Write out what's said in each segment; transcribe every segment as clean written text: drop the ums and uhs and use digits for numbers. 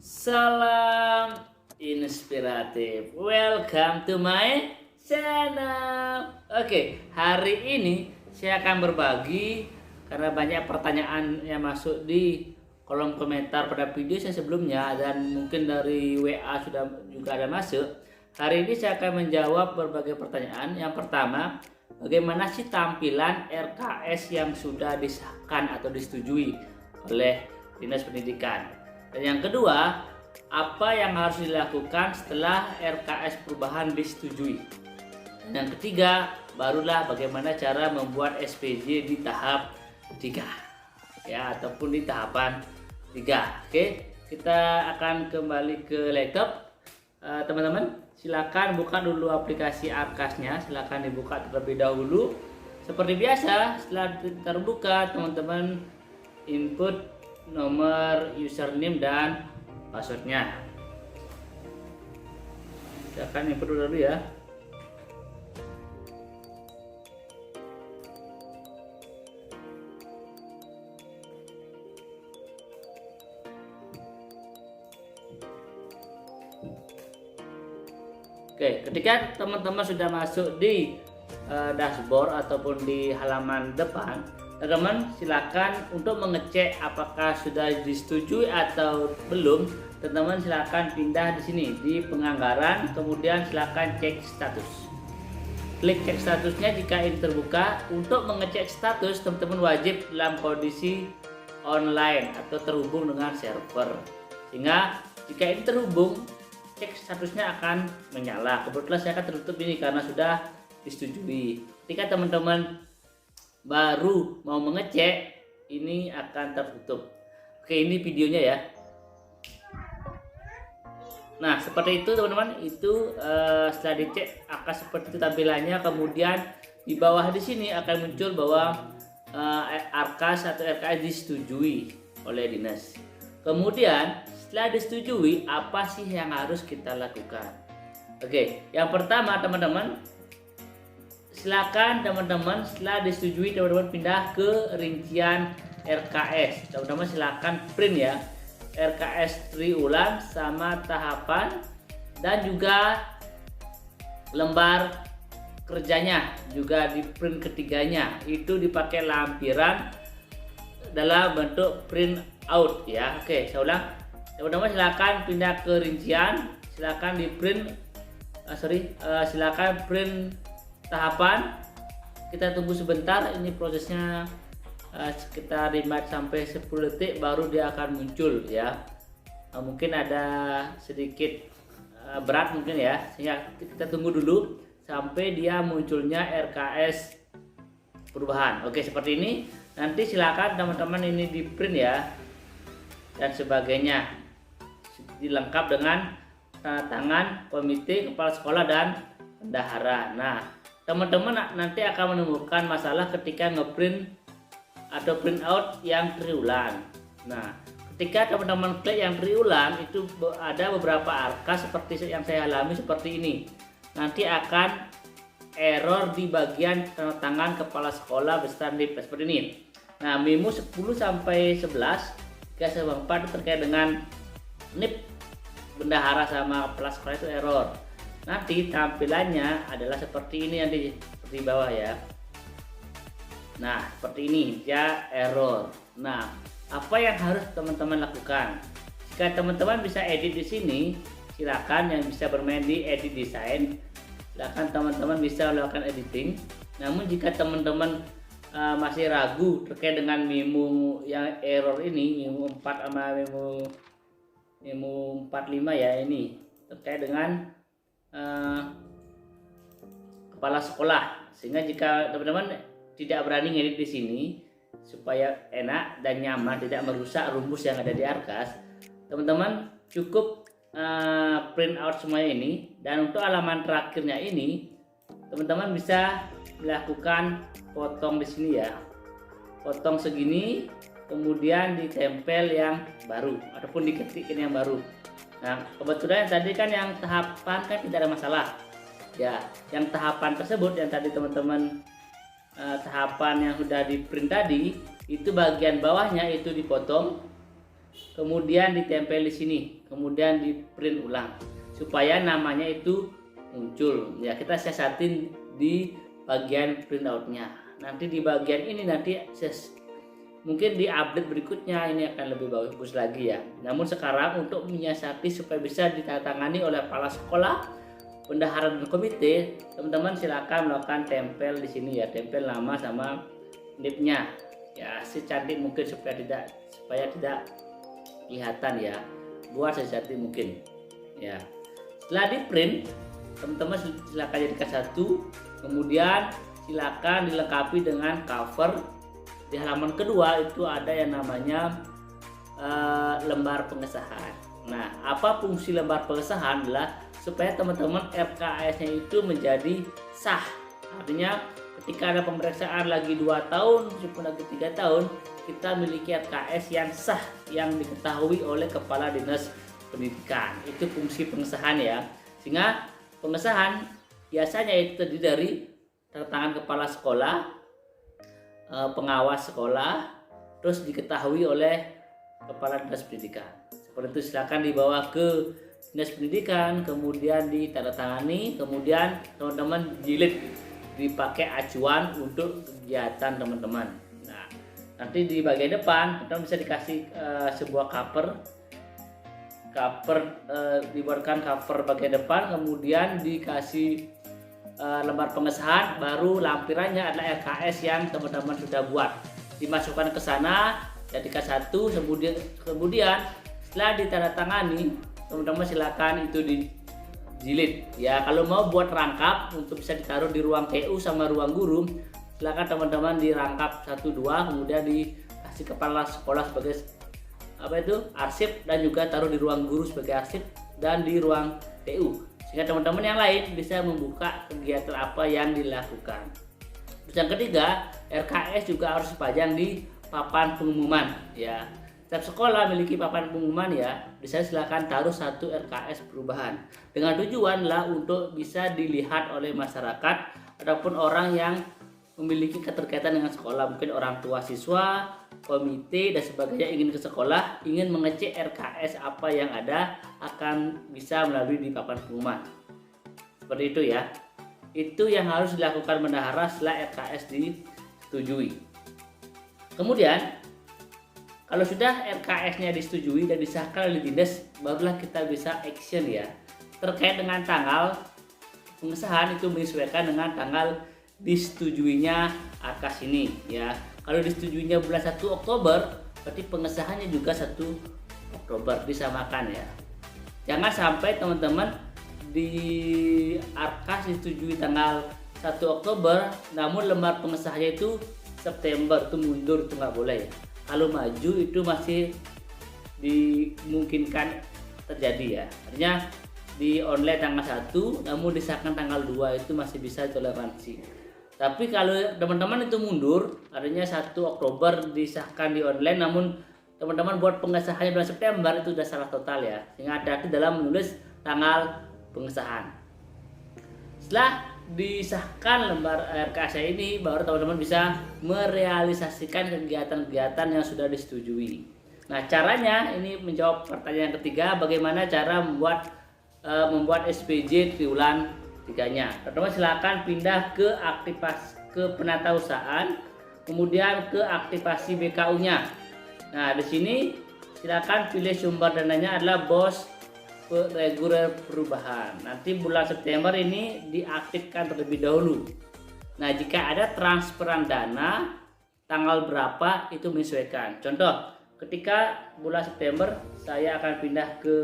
Salam inspiratif. Welcome to my channel. Oke, hari ini saya akan berbagi karena banyak pertanyaan yang masuk di kolom komentar pada video saya sebelumnya dan mungkin dari WA sudah juga ada masuk. Hari ini saya akan menjawab berbagai pertanyaan. Yang pertama, bagaimana sih tampilan RKS yang sudah disahkan atau disetujui oleh Dinas Pendidikan? Dan yang kedua, apa yang harus dilakukan setelah RKS perubahan disetujui? Dan yang ketiga, barulah bagaimana cara membuat SPJ di tahap 3 ya, ataupun di tahapan 3. Oke, kita akan kembali ke laptop. Teman-teman, silakan buka dulu aplikasi Arkas-nya, silakan dibuka terlebih dahulu. Seperti biasa, setelah terbuka, teman-teman input nomor username dan passwordnya. Silakan input dulu ya. Oke, ketika teman-teman sudah masuk di dashboard ataupun di halaman depan, teman-teman silakan untuk mengecek apakah sudah disetujui atau belum. Teman-teman silakan pindah di sini di penganggaran, kemudian silakan cek status. Klik cek statusnya jika ini terbuka. Untuk mengecek status, teman-teman wajib dalam kondisi online atau terhubung dengan server. Sehingga jika ini terhubung, cek statusnya akan menyala. Kebetulan saya akan tertutup ini karena sudah disetujui. Ketika teman-teman baru mau mengecek, ini akan tertutup. Oke, ini videonya ya. Nah, seperti itu teman-teman. Itu setelah dicek akan seperti itu tampilannya. Kemudian di bawah di sini akan muncul bahwa Arkas atau RKS disetujui oleh dinas. Kemudian setelah disetujui, apa sih yang harus kita lakukan? Oke, yang pertama teman-teman, silakan teman-teman setelah disetujui teman-teman pindah ke rincian RKS. Teman-teman silakan print ya RKS triwulan sama tahapan dan juga lembar kerjanya juga di print ketiganya. Itu dipakai lampiran dalam bentuk print out ya. Oke, saya ulang. Teman-teman silakan pindah ke rincian, silakan di print silakan print tahapan. Kita tunggu sebentar, ini prosesnya sekitar 5 sampai 10 detik baru dia akan muncul ya. Mungkin ada sedikit berat mungkin ya, sehingga kita tunggu dulu sampai dia munculnya RKS perubahan. Oke, seperti ini. Nanti silakan teman-teman ini di print ya dan sebagainya, dilengkap dengan tanda tangan komite, kepala sekolah dan bendahara. Nah, teman-teman nanti akan menemukan masalah ketika ngeprint atau print out yang triwulan. Nah, ketika teman-teman klik yang triwulan, itu ada beberapa Arkas seperti yang saya alami seperti ini. Nanti akan error di bagian tanda tangan kepala sekolah beserta NIP seperti ini. Nah, memo 10 sampai 11 3/4 terkait dengan NIP bendahara sama kepala sekolah itu error. Nanti tampilannya adalah seperti ini nanti di bawah ya. Nah, seperti ini ya, error. Nah, apa yang harus teman-teman lakukan? Jika teman-teman bisa edit di sini, silakan. Yang bisa bermain di edit design, silakan teman-teman bisa melakukan editing. Namun jika teman-teman masih ragu terkait dengan memo yang error ini, memo 4 sama memo 45 ya, ini terkait dengan kepala sekolah. Sehingga jika teman-teman tidak berani ngedit di sini supaya enak dan nyaman, tidak merusak rumus yang ada di Arkas, teman-teman cukup print out semuanya ini. Dan untuk halaman terakhirnya ini, teman-teman bisa melakukan potong di sini ya, potong segini, kemudian ditempel yang baru ataupun diketikin yang baru. Nah, kebetulan tadi kan yang tahapan kan tidak ada masalah ya. Yang tahapan tersebut yang tadi teman-teman tahapan yang sudah di print tadi, itu bagian bawahnya itu dipotong kemudian ditempel di sini, kemudian di print ulang supaya namanya itu muncul. Ya, kita siasatin di bagian printoutnya. Nanti di bagian ini mungkin di update berikutnya ini akan lebih bagus lagi ya. Namun sekarang untuk menyiasati supaya bisa ditandatangani oleh kepala sekolah, bendahara dan komite, teman-teman silakan melakukan tempel di sini ya, tempel nama sama nipnya ya, secantik mungkin supaya tidak kelihatan ya, buat secantik mungkin ya. Setelah di print, teman-teman silakan jadikan satu, kemudian silakan dilengkapi dengan cover. Di halaman kedua itu ada yang namanya lembar pengesahan. Nah, apa fungsi lembar pengesahan adalah supaya teman-teman RKS-nya itu menjadi sah. Artinya ketika ada pemeriksaan lagi 2 tahun, meskipun lagi 3 tahun, kita memiliki RKS yang sah, yang diketahui oleh Kepala Dinas Pendidikan. Itu fungsi pengesahan ya. Sehingga pengesahan biasanya itu terdiri dari tanda tangan kepala sekolah, pengawas sekolah, terus diketahui oleh Kepala Dinas Pendidikan. Seperti itu, silakan dibawa ke Dinas Pendidikan, kemudian ditandatangani, kemudian teman-teman jilid, dipakai acuan untuk kegiatan teman-teman. Nah, nanti di bagian depan kita bisa dikasih sebuah cover, dibuatkan cover bagian depan, kemudian dikasih lembar pengesahan, baru lampirannya adalah RKS yang teman-teman sudah buat, dimasukkan ke sana, jadikan satu, kemudian setelah ditandatangani, teman-teman silakan itu dijilid ya. Kalau mau buat rangkap untuk bisa ditaruh di ruang TU sama ruang guru, silakan teman-teman dirangkap 1-2, kemudian dikasih kepala sekolah sebagai arsip, dan juga taruh di ruang guru sebagai arsip dan di ruang TU, sehingga teman-teman yang lain bisa membuka kegiatan apa yang dilakukan. Terus yang ketiga, RKS juga harus dipajang di papan pengumuman ya. Setiap sekolah memiliki papan pengumuman ya. Di sana silakan taruh 1 RKS perubahan dengan tujuan lah untuk bisa dilihat oleh masyarakat ataupun orang yang memiliki keterkaitan dengan sekolah, mungkin orang tua siswa, komite dan sebagainya ingin ke sekolah, ingin mengecek RKS apa yang ada, akan bisa melalui di papan pengumuman. Seperti itu ya. Itu yang harus dilakukan bendahara setelah RKS disetujui. Kemudian kalau sudah RKS-nya disetujui dan disahkan oleh dinas, barulah kita bisa action ya. Terkait dengan tanggal pengesahan itu menyesuaikan dengan tanggal disetujuinya AKAS ini ya. Kalau disetujuinya bulan 1 Oktober, berarti pengesahannya juga 1 Oktober, disamakan ya. Jangan sampai teman-teman di AKAS disetujui tanggal 1 Oktober, namun lembar pengesahannya itu September, itu mundur, itu nggak boleh ya. Kalau maju itu masih dimungkinkan terjadi ya. Artinya di online tanggal 1 namun disahkan tanggal 2 itu masih bisa toleransi. Tapi kalau teman-teman itu mundur, artinya 1 Oktober disahkan di online namun teman-teman buat pengesahannya bulan September, itu sudah salah total ya. Sehingga hati-hati dalam menulis tanggal pengesahan. Setelah disahkan lembar RKS ini, baru teman-teman bisa merealisasikan kegiatan-kegiatan yang sudah disetujui. Nah, caranya ini menjawab pertanyaan ketiga, bagaimana cara membuat SPJ triwulan 3-nya. Teman-teman silakan pindah ke penatausahaan, kemudian ke aktivasi BKU-nya. Nah, di sini silakan pilih sumber dananya adalah BOS reguler perubahan. Nanti bulan September ini diaktifkan terlebih dahulu. Nah, jika ada transferan dana tanggal berapa itu menyesuaikan. Contoh, ketika bulan September saya akan pindah ke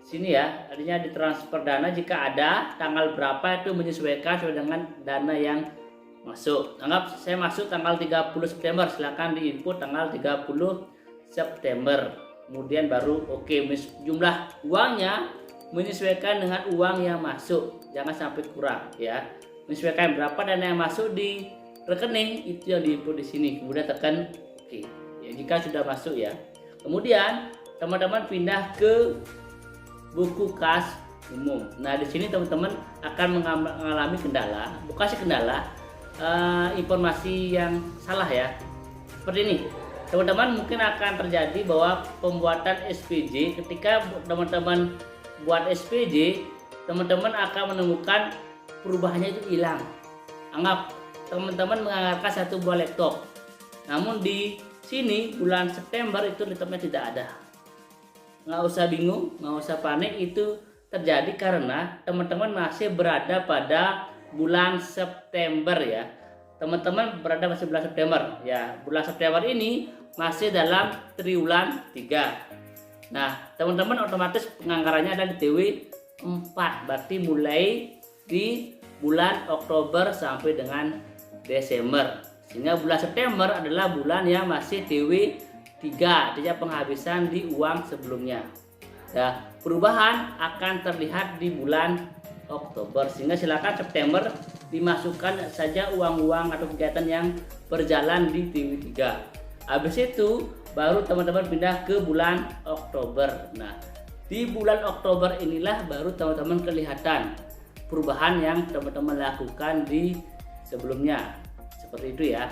sini ya, artinya ditransfer dana jika ada tanggal berapa itu menyesuaikan sesuai dengan dana yang masuk. Anggap saya masuk tanggal 30 September, silakan diinput tanggal 30 September. Kemudian baru jumlah uangnya menyesuaikan dengan uang yang masuk, jangan sampai kurang ya. Menyesuaikan berapa dana yang masuk di rekening itu yang diinput di sini, kemudian tekan oke ya jika sudah masuk ya. Kemudian teman-teman pindah ke buku kas umum. Nah, di sini teman-teman akan mengalami kendala, bukan sih kendala, informasi yang salah ya. Seperti ini. teman-teman mungkin akan terjadi bahwa pembuatan SPJ, ketika teman-teman buat SPJ, teman-teman akan menemukan perubahannya itu hilang. Anggap teman-teman menganggarkan satu buah laptop, namun di sini bulan September itu laptopnya tidak ada. Nggak usah bingung, nggak usah panik, itu terjadi karena teman-teman masih berada pada bulan September ya. Teman-teman berada masih bulan September ya. Bulan September ini masih dalam triwulan 3. Nah, teman-teman otomatis penganggarannya ada di TW 4, berarti mulai di bulan Oktober sampai dengan Desember. Sehingga bulan September adalah bulan yang masih TW 3, artinya penghabisan di uang sebelumnya. Nah, perubahan akan terlihat di bulan Oktober, sehingga silakan September dimasukkan saja uang-uang atau kegiatan yang berjalan di TW 3. Habis itu baru teman-teman pindah ke bulan Oktober. Nah, di bulan Oktober inilah baru teman-teman kelihatan perubahan yang teman-teman lakukan di sebelumnya. Seperti itu ya.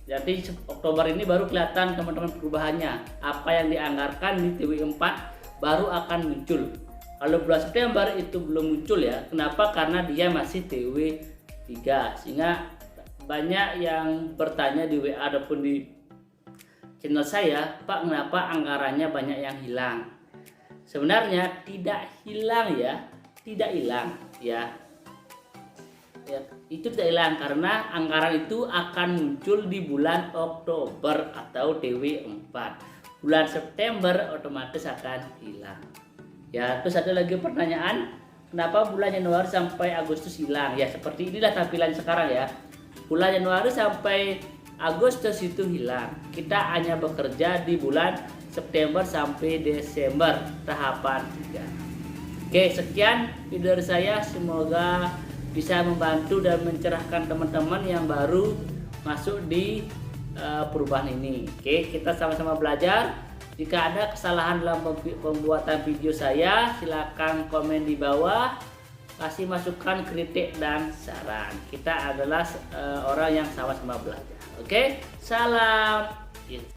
Jadi Oktober ini baru kelihatan teman-teman perubahannya. Apa yang dianggarkan di TW 4 baru akan muncul. Kalau bulan September itu belum muncul ya. Kenapa? Karena dia masih TW 3. Sehingga banyak yang bertanya di WA ataupun di channel saya, Pak, kenapa anggarannya banyak yang hilang? Sebenarnya tidak hilang ya. Tidak hilang ya. Itu tidak hilang karena anggaran itu akan muncul di bulan Oktober atau TW 4. Bulan September otomatis akan hilang. Ya, terus ada lagi pertanyaan, kenapa bulan Januari sampai Agustus hilang? Ya, seperti inilah tampilan sekarang ya. Bulan Januari sampai Agustus itu hilang. Kita hanya bekerja di bulan September sampai Desember tahapan 3. Oke, sekian video dari saya, semoga bisa membantu dan mencerahkan teman-teman yang baru masuk di perubahan ini. Oke, kita sama-sama belajar. Jika ada kesalahan dalam pembuatan video saya, silakan komen di bawah, kasih masukan, kritik, dan saran. Kita adalah orang yang sama-sama belajar. Oke, salam.